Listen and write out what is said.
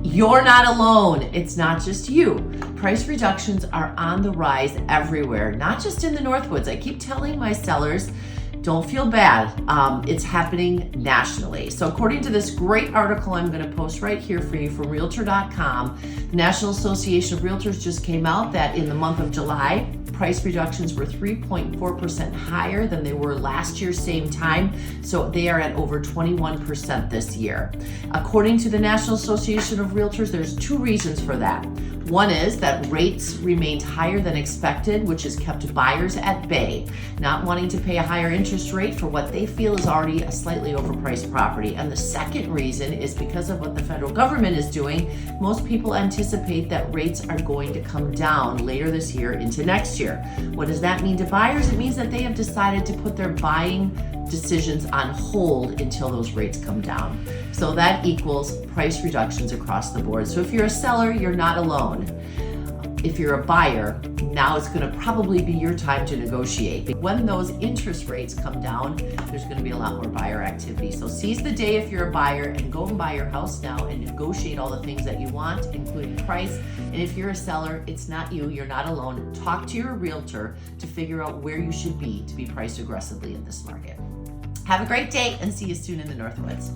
You're not alone. It's not just you. Price reductions are on the rise everywhere, not just in the Northwoods. I keep telling my sellers, don't feel bad. It's happening nationally. So according to this great article I'm going to post right here for you from Realtor.com, the National Association of Realtors just came out that in the month of July, price reductions were 3.4% higher than they were last year, same time. So they are at over 21% this year. According to the National Association of Realtors, there's two reasons for that. One is that rates remained higher than expected, which has kept buyers at bay, not wanting to pay a higher interest rate for what they feel is already a slightly overpriced property. And the second reason is because of what the federal government is doing. Most people anticipate that rates are going to come down later this year into next year. What does that mean to buyers? It means that they have decided to put their buying decisions on hold until those rates come down. So that equals price reductions across the board. So if you're a seller, you're not alone. If you're a buyer, now it's going to probably be your time to negotiate. When those interest rates come down, there's going to be a lot more buyer activity. So seize the day if you're a buyer and go and buy your house now and negotiate all the things that you want, including price. And if you're a seller, it's not you, you're not alone. Talk to your realtor to figure out where you should be to be priced aggressively in this market. Have a great day and see you soon in the Northwoods.